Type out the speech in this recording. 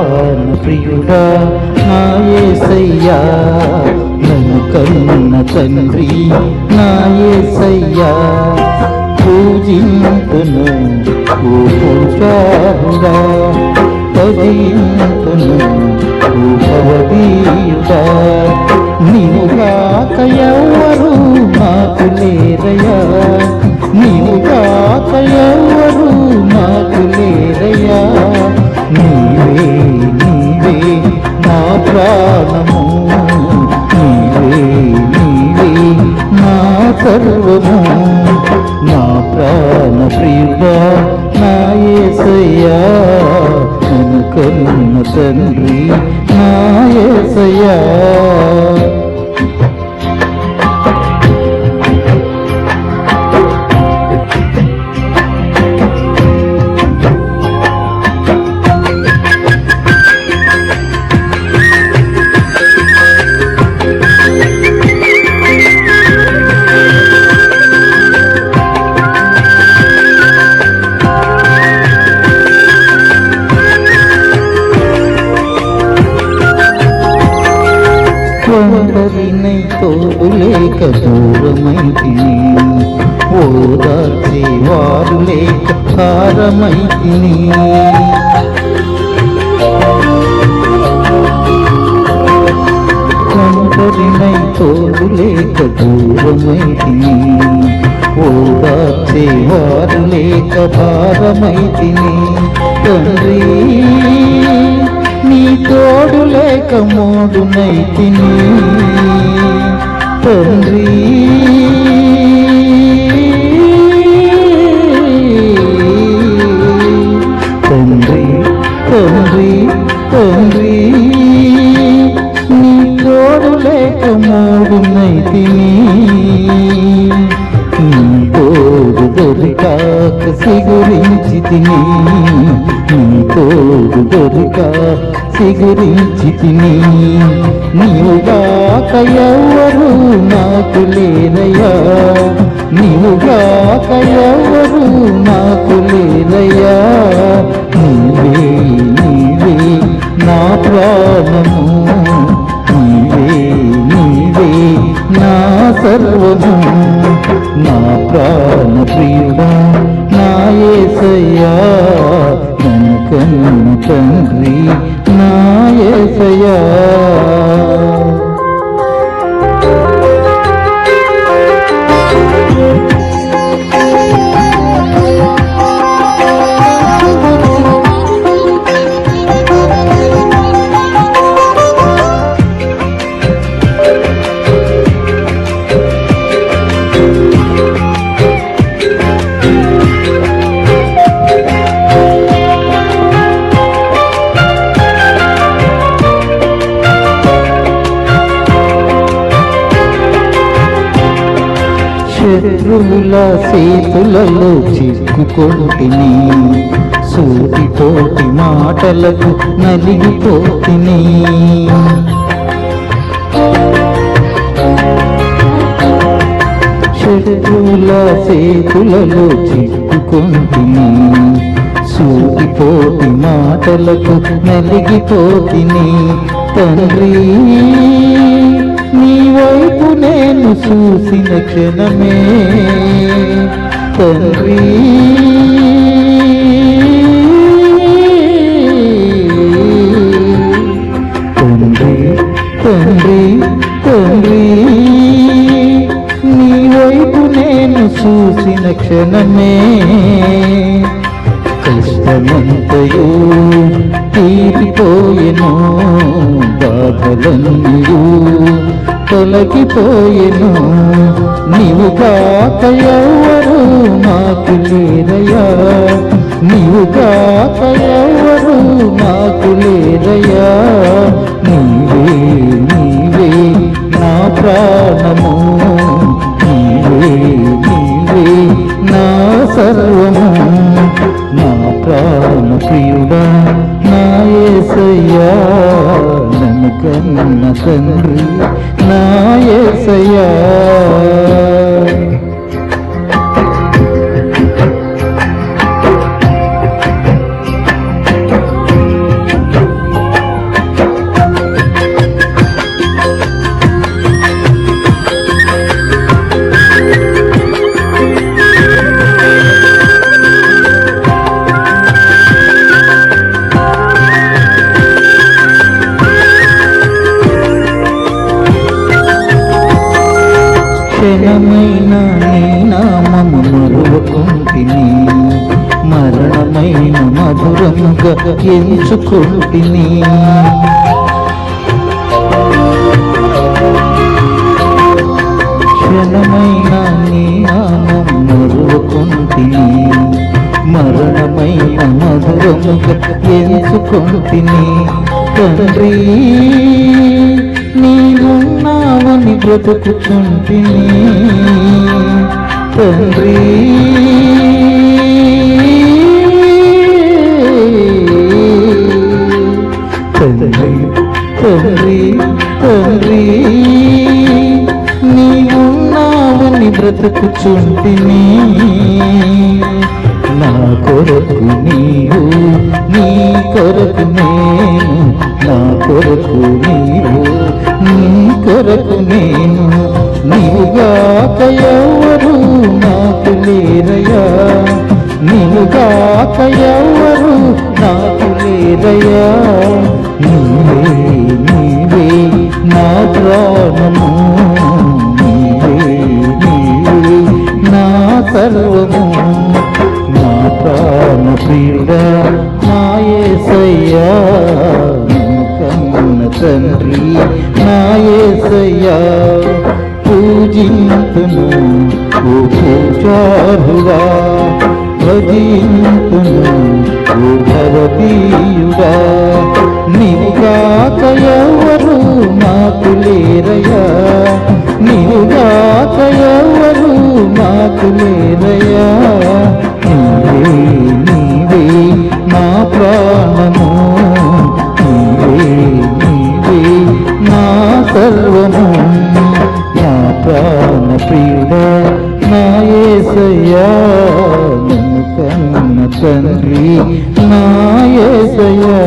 ప్రాణ ప్రియుడా నా యేసయ్యా, నన్ను కన్న తండ్రి నా యేసయ్యా, పూజింతును ఓ పూజారుడా, భజింతును ఓ భవదీయుడా, నీవుగాక ఎవ్వరు నాకు లేరయ్యా, నీవుగాక ఎవ్వరు నాకు లేరయ్యా, నీవే నీవే నా ప్రాణము, నీవే నీవే నా సర్వము, నా ప్రాణ ప్రియుడా నా యేసయ్యా, నన్ను కన్న తండ్రి నా యేసయ్యా. ఒంటరినై తోడులేక దూరమైతిని, ఓదార్చే వారు లేక భారమైతిని, ఒంటరినై తోడులేక దూరమైతిని, ఓదార్చే వారు లేక భారమైతిని, తండ్రి నీ తోడు లేక మోడునైతిని, తండ్రి తండ్రి తండ్రి తండ్రి నీ తోడు లేక మోడునైతిని, నీ తోడు దొరికాక సిగురించి తిని, నీ తోడు దొరిక సిగురించి తిని, నీవుగాక ఎవ్వరు నాకు లేరయ్యా, నీవుగాక ఎవ్వరు నాకు లేరయ్యా, నీవే నీవే నా ప్రాణము, నీవే నీవే నా సర్వము, నా ప్రాణ ప్రియుడా నా యేసయ్యా, నన్ను కన్న తండ్రి నా యేసయ్యా. శత్రువుల చేతులలో చిక్కుకొంటిని, సూటితోటి మాటలకు నలిగిపోతిని, శత్రువుల చేతులలో చిక్కుకొంటిని, సూటితోటి మాటలకు నలిగిపోతిని, తండ్రి నీ వైపు నేను చూసిన క్షణమే, తండ్రి తండ్రి తండ్రి తండ్రి నీ వైపు నేను చూసిన క్షణమే, కష్టమంతయు తీరిపోయెను, బాధలన్నీయు తొలగిపోయెను, నీవుగాక ఎవ్వరు నాకు లేరయ్యా, నీవుగాక ఎవ్వరు నాకు లేరయ్యా, నీవే నీవే నా ప్రాణము, నీవే నీవే నా సర్వము, నా ప్రాణ ప్రియుడా నా యేసయ్యా, నన్ను కన్న తండ్రి నా యేసయ్యా. క్షణమైన నీ నామము మరువకుంటిని, మరణమైన మధురముగా ఎంచుకుంటిని. క్షణమైన నీ నామము మరువకుంటిని, మరణమైన మధురముగా ఎంచుకుంటిని. తండ్రి నీవున్నావని బ్రతుకుచుంటిని, తండ్రి తండ్రి తండ్రి తండ్రి నీవున్నావని బ్రతుకుచుంటిని. నా కొరకు నీవు, నీ కొరకు నేను, నా కొరకు నీవు, నీ కొరకు నేను. నీవుగాక ఎవరు నాకు లేరయ్యా, నీవుగాక ఎవరు నాకు లేరయ్యా. నీవే నీవే నా ప్రాణము, నీవే నీవే నా సర్వము. నా ప్రాణ ప్రియుడా నా యేసయ్యా, కన్న తండ్రి నా యేసయ్యా. పూజింతును ఓ పూజారుడా, భజింతును ఓ భవదీయుడా. నీవుగాక ఎవరు నాకు లేరయ్యా, నీవుగాక ఎవరు నాకు లేరయ్యా. నీవే నీవే నా ప్రాణము, నీవే నీవే నా సర్వము. నా ప్రాణ ప్రియుడా నా యేసయ్యా, నన్ను కన్న తండ్రి నా యేసయ్యా.